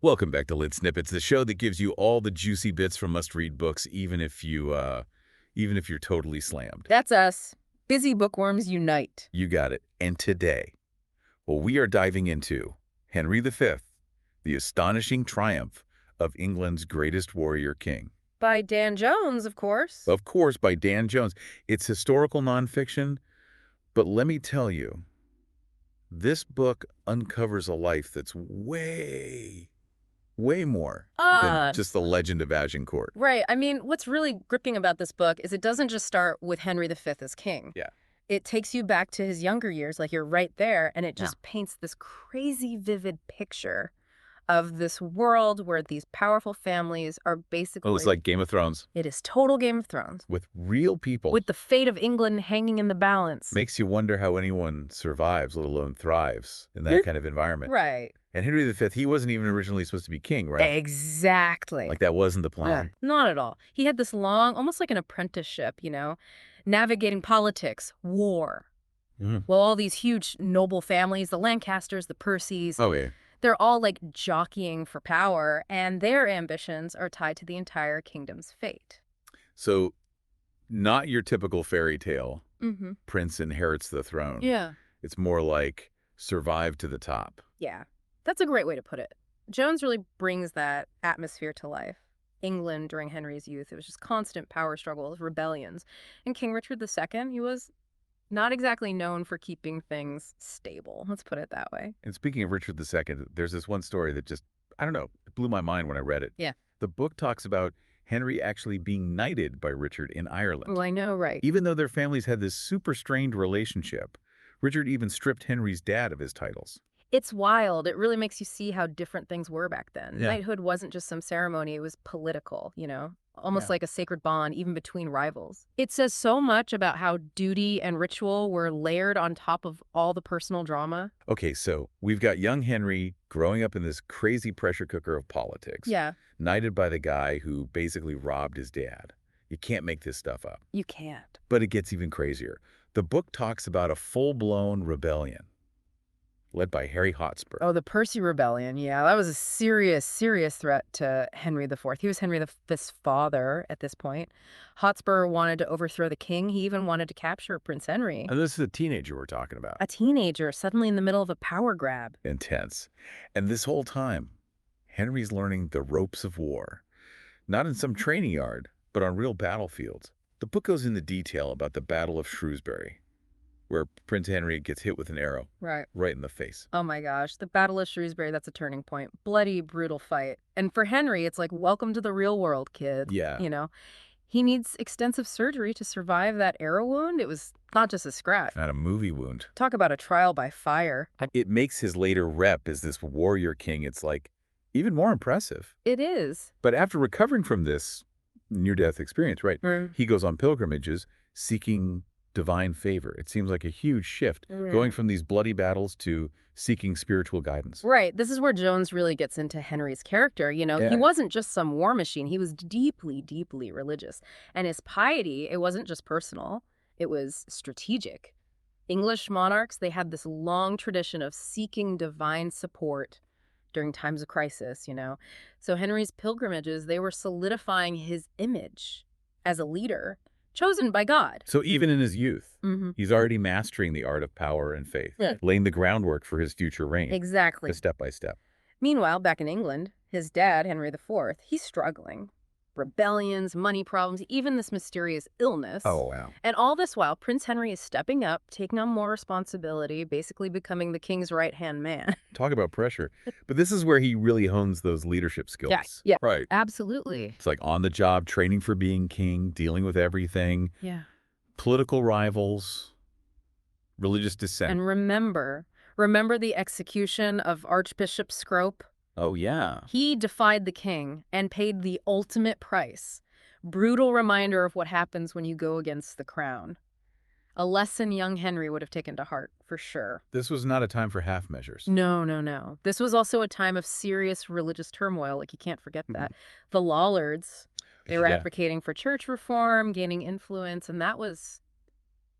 Welcome back to Lit Snippets, the show that gives you all the juicy bits from must-read books, even if you're totally slammed. That's us. Busy bookworms unite. You got it. And today, well, we are diving into Henry V, the astonishing triumph of England's greatest warrior king. By Dan Jones, of course. Of course, by Dan Jones. It's historical nonfiction, but let me tell you, this book uncovers a life that's way more than Ah, just the legend of Agincourt. right. I mean, what's really gripping about this book is it doesn't just start with Henry V as king. Yeah. It takes you back to his younger years, like you're right there, and it Yeah. just paints this crazy vivid picture of this world where these powerful families are Oh, basically... it's like Game of Thrones It is total Game of Thrones, with real people. with the fate of England hanging in the balance. Makes you wonder how anyone survives, let alone thrives, in that kind of environment. Right. And Henry V, he wasn't even originally supposed to be king, right? Exactly. Like that wasn't the plan. Not at all. He had this long, almost like an apprenticeship, navigating politics, war. Mhm. Well, all these huge noble families, the Lancasters, the Percys, Oh, yeah. they're all like jockeying for power, and their ambitions are tied to the entire kingdom's fate. So not your typical fairy tale, Mm-hmm. prince inherits the throne. Yeah. It's more like survive to the top. Yeah. That's a great way to put it. Jones really brings that atmosphere to life. England during Henry's youth, it was just constant power struggles, rebellions. And King Richard II, he was not exactly known for keeping things stable. Let's put it that way. And speaking of Richard II, there's this one story that just, I don't know, it blew my mind when I read it. Yeah. The book talks about Henry actually being knighted by Richard in Ireland. Well, I know, right? Even though their families had this super strained relationship, Richard even stripped Henry's dad of his titles. It's wild. It really makes you see how different things were back then. Yeah. Knighthood wasn't just some ceremony, it was political, almost Yeah. like a sacred bond, even between rivals. It says so much about how duty and ritual were layered on top of all the personal drama. Okay, so we've got young Henry growing up in this crazy pressure cooker of politics, Yeah, knighted by the guy who basically robbed his dad. You can't make this stuff up. you can't. But it gets even crazier. The book talks about a full-blown rebellion led by Harry Hotspur. Oh, the Percy Rebellion. Yeah, that was a serious, serious threat to Henry IV. He was Henry V's father at this point. Hotspur wanted to overthrow the king. He even wanted to capture Prince Henry. And this is a teenager we're talking about. A teenager suddenly in the middle of a power grab. Intense. And this whole time, Henry's learning the ropes of war, not in some training yard, but on real battlefields. The book goes into detail about the Battle of Shrewsbury, where Prince Henry gets hit with an arrow Right. right in the face. Oh my gosh, the Battle of Shrewsbury, that's a turning point. Bloody, brutal fight. And for Henry, it's like, welcome to the real world, kid. Yeah. He needs extensive surgery to survive that arrow wound. It was not just a scratch. Not a movie wound. Talk about a trial by fire. It makes his later rep as this warrior king, it's like, even more impressive. It is. But after recovering from this near-death experience, right, Mm. he goes on pilgrimages seeking divine favor. It seems like a huge shift, going from these bloody battles to seeking spiritual guidance. Right. This is where Jones really gets into Henry's character. He Yeah. wasn't just some war machine. He was deeply, deeply religious. And his piety, it wasn't just personal, it was strategic. English monarchs, they had this long tradition of seeking divine support during times of crisis. So Henry's pilgrimages, they were solidifying his image as a leader chosen by God. So even in his youth, Mm-hmm. he's already mastering the art of power and faith, Yeah. laying the groundwork for his future reign, Exactly. step by step. Meanwhile, back in England, his dad, Henry IV, he's struggling. Rebellions, money problems, even this mysterious illness. Oh, wow. And all this while, Prince Henry is stepping up, taking on more responsibility, basically becoming the king's right-hand man. Talk about pressure. But this is where he really hones those leadership skills. Yeah. Right. Absolutely. It's like on the job, training for being king, dealing with everything, Yeah. political rivals, religious dissent. And remember the execution of Archbishop Scrope? Oh, yeah. He defied the king and paid the ultimate price. Brutal reminder of what happens when you go against the crown. A lesson young Henry would have taken to heart, for sure. This was not a time for half measures. No, no, no. This was also a time of serious religious turmoil. Like, you can't forget that. The Lollards, they were Yeah. advocating for church reform, gaining influence, and that was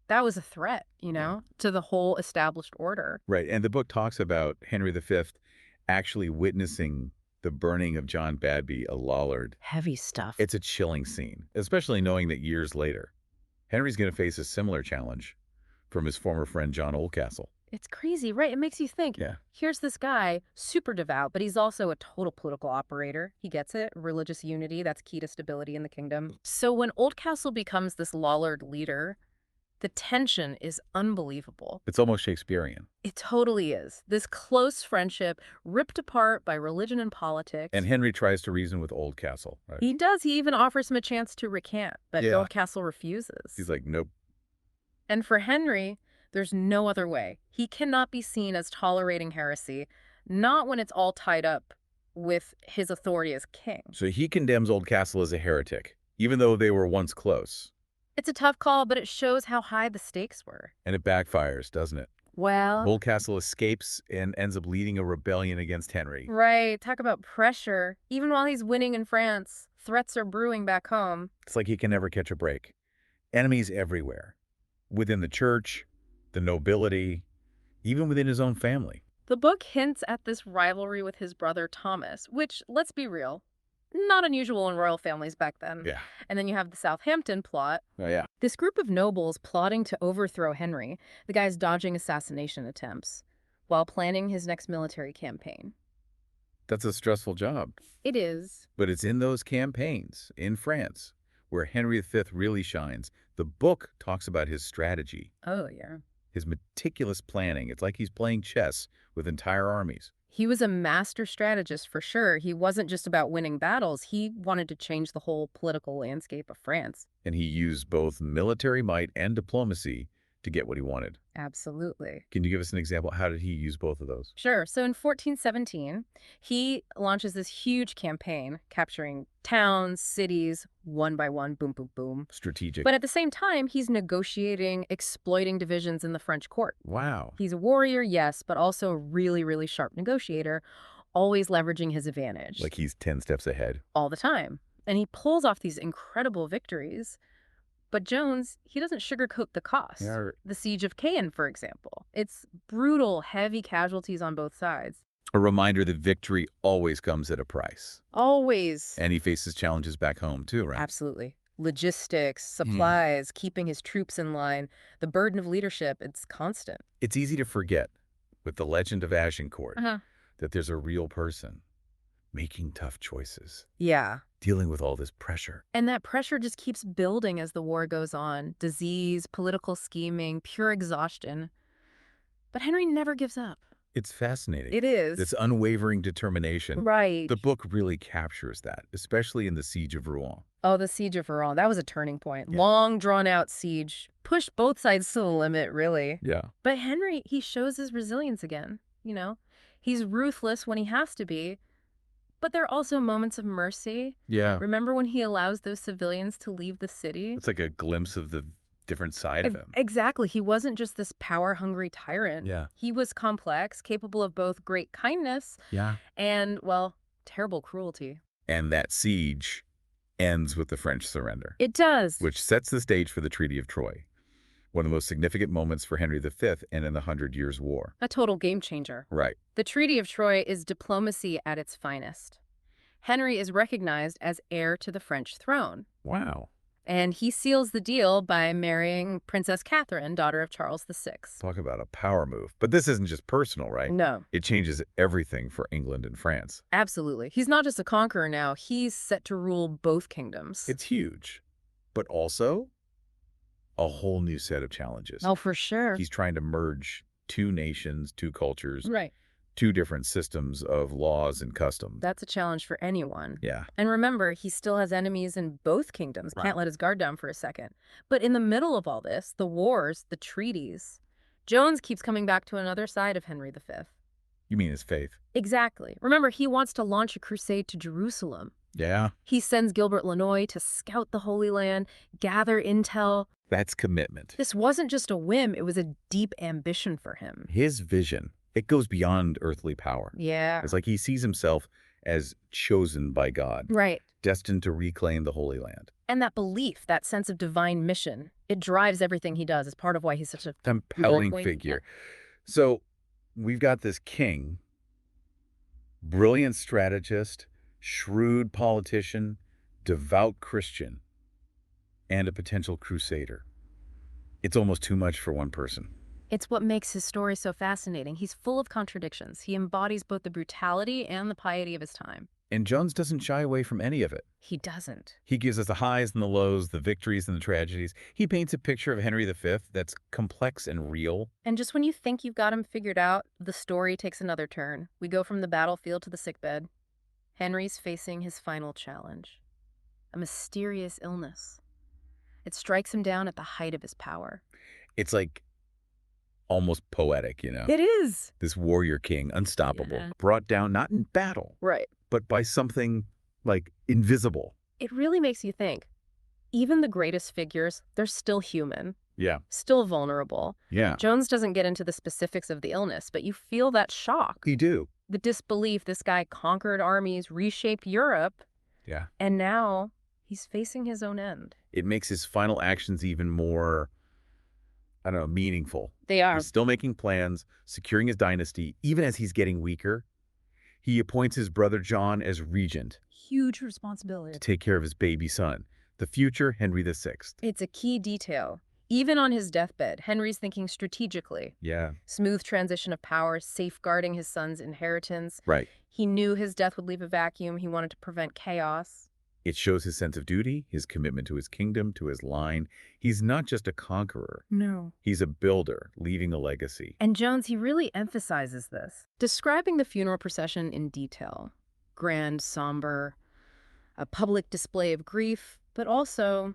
a threat, to the whole established order. Right. And the book talks about Henry V actually witnessing The burning of John Badby, a Lollard. Heavy stuff. It's a chilling scene, especially knowing that years later, Henry's going to face a similar challenge from his former friend John Oldcastle. It's crazy, right? It makes you think. Yeah. Here's this guy, super devout, but he's also a total political operator. He gets it. Religious unity, that's key to stability in the kingdom. So when Oldcastle becomes this Lollard leader, the tension is unbelievable. It's almost Shakespearean. It totally is. This close friendship ripped apart by religion and politics. And Henry tries to reason with Oldcastle, right? He does. He even offers him a chance to recant, but Yeah. Oldcastle refuses. He's like, nope. And for Henry, there's no other way. He cannot be seen as tolerating heresy, not when it's all tied up with his authority as king. So he condemns Oldcastle as a heretic, even though they were once close. It's a tough call, but it shows how high the stakes were. And it backfires, doesn't it? Well, Oldcastle escapes and ends up leading a rebellion against Henry. right. Talk about pressure. Even while he's winning in France, threats are brewing back home. It's like he can never catch a break. Enemies everywhere. Within the church, the nobility, even within his own family. The book hints at this rivalry with his brother Thomas, which, let's be real, not unusual in royal families back then. Yeah. And then you have the Southampton plot. Oh, yeah. This group of nobles plotting to overthrow Henry, the guy's dodging assassination attempts, while planning his next military campaign. That's a stressful job. It is. But it's in those campaigns, in France, where Henry V really shines. The book talks about his strategy, Oh, yeah. his meticulous planning. It's like he's playing chess with entire armies. He was a master strategist for sure. He wasn't just about winning battles. He wanted to change the whole political landscape of France. And he used both military might and diplomacy to get what he wanted. Absolutely. Can you give us an example? How did he use both of those? Sure. So in 1417, he launches this huge campaign, capturing towns, cities, one by one, boom, boom, boom. Strategic. But at the same time, he's negotiating, exploiting divisions in the French court. Wow. He's a warrior, yes, but also a really, really sharp negotiator, always leveraging his advantage. Like he's 10 steps ahead. All the time. And he pulls off these incredible victories. But Jones, he doesn't sugarcoat the cost. Yeah. The Siege of Caen, for example. It's brutal, heavy casualties on both sides. A reminder that victory always comes at a price. Always. And he faces challenges back home too, right? Absolutely. Logistics, supplies, keeping his troops in line. The burden of leadership, it's constant. It's easy to forget, with the legend of Agincourt, Uh-huh. that there's a real person making tough choices, Yeah. dealing with all this pressure. And that pressure just keeps building as the war goes on. Disease, political scheming, pure exhaustion. But Henry never gives up. It's fascinating. It is. This unwavering determination. Right. The book really captures that, especially in the Siege of Rouen. Oh, the Siege of Rouen. That was a turning point. Yeah. Long, drawn-out siege. Pushed both sides to the limit, really. Yeah. But Henry, he shows his resilience again, you know? He's ruthless when he has to be. But there are also moments of mercy. Yeah. Remember when he allows those civilians to leave the city? It's like a glimpse of the different side of him. Exactly. He wasn't just this power-hungry tyrant. Yeah. He was complex, capable of both great kindness Yeah. and, well, terrible cruelty. And that siege ends with the French surrender, It does. which sets the stage for the Treaty of Troy, one of the most significant moments for Henry V and in the 100 Years' War. A total game changer. Right. The Treaty of Troy is diplomacy at its finest. Henry is recognized as heir to the French throne, Wow. and he seals the deal by marrying Princess Catherine, daughter of Charles VI. Talk about a power move. But this isn't just personal, right? No, It changes everything for England and France. absolutely. He's not just a conqueror now. He's set to rule both kingdoms. It's huge, but also a whole new set of challenges. Oh, for sure. He's trying to merge two nations, two cultures, Right. two different systems of laws and customs. That's a challenge for anyone. Yeah. And remember, he still has enemies in both kingdoms. Right. Can't let his guard down for a second. But in the middle of all this, the wars, the treaties, Jones keeps coming back to another side of Henry V. You mean his faith? Exactly. Remember, he wants to launch a crusade to Jerusalem. Yeah. He sends Gilbert Lanoy to scout the Holy Land, gather intel. That's commitment. This wasn't just a whim, it was a deep ambition for him. His vision, it goes beyond earthly power. Yeah. It's like he sees himself as chosen by God, Right. destined to reclaim the Holy Land. And that belief, that sense of divine mission, it drives everything he does. It's part of why he's such a Compelling Heroically, figure. So we've got this king Brilliant strategist, shrewd politician, devout Christian, and a potential crusader. It's almost too much for one person. It's what makes his story so fascinating. He's full of contradictions. He embodies both the brutality and the piety of his time. And Jones doesn't shy away from any of it. He doesn't. He gives us the highs and the lows, the victories and the tragedies. He paints a picture of Henry V that's complex and real. And just when you think you've got him figured out, the story takes another turn. We go from the battlefield to the sickbed. Henry's facing his final challenge, a mysterious illness. It strikes him down at the height of his power. It's like almost poetic, It is. This warrior king, unstoppable, Yeah. brought down not in battle, Right. but by something like invisible. It really makes you think. Even the greatest figures, they're still human, Yeah. still vulnerable. Yeah. Jones doesn't get into the specifics of the illness, but you feel that shock. You do. The disbelief. This guy conquered armies, reshaped Europe, Yeah. and now he's facing his own end. It makes his final actions even more, I don't know, meaningful. They are. He's still making plans, securing his dynasty, even as he's getting weaker. He appoints his brother John as regent Huge to responsibility. take care of his baby son, the future Henry VI. It's a key detail. Even on his deathbed, Henry's thinking strategically. Yeah. Smooth transition of power, safeguarding his son's inheritance. Right. He knew his death would leave a vacuum. He wanted to prevent chaos. It shows his sense of duty, his commitment to his kingdom, to his line. He's not just a conqueror. No. He's a builder, leaving a legacy. And Jones, he really emphasizes this, describing the funeral procession in detail. Grand, somber, a public display of grief, but also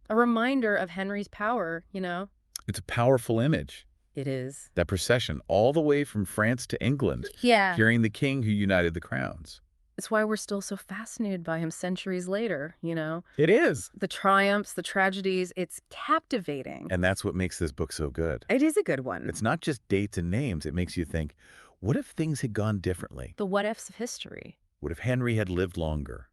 a reminder of Henry's power, It's a powerful image. It is. That procession, all the way from France to England, Yeah. carrying the king who united the crowns. It's why we're still so fascinated by him centuries later, It is. The triumphs, the tragedies, it's captivating. And that's what makes this book so good. It is a good one. It's not just dates and names. It makes you think, what if things had gone differently? The what-ifs of history. What if Henry had lived longer?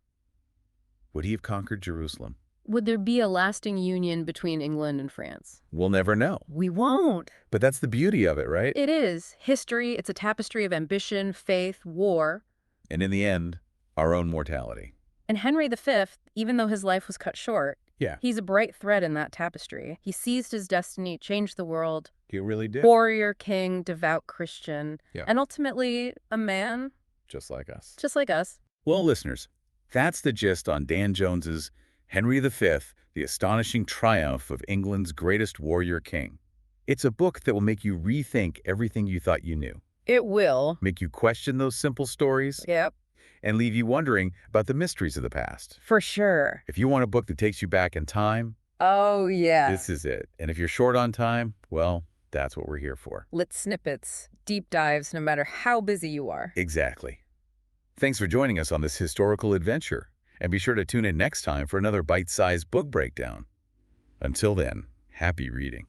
Would he have conquered Jerusalem? Would there be a lasting union between England and France? We'll never know. We won't. But that's the beauty of it, right? It is. History, it's a tapestry of ambition, faith, war. And in the end, our own mortality. And Henry V, even though his life was cut short, Yeah. he's a bright thread in that tapestry. He seized his destiny, changed the world. He really did. Warrior, king, devout Christian, Yeah. and ultimately a man Just like us. just like us. Well, listeners, that's the gist on Dan Jones's Henry V, The Astonishing Triumph of England's Greatest Warrior King. It's a book that will make you rethink everything you thought you knew, It will. make you question those simple stories, Yep. and leave you wondering about the mysteries of the past. For sure. If you want a book that takes you back in time, Oh, yeah. this is it. And if you're short on time, well, that's what we're here for. Lit snippets, deep dives, no matter how busy you are. Exactly. Thanks for joining us on this historical adventure, and be sure to tune in next time for another bite-sized book breakdown. Until then, happy reading.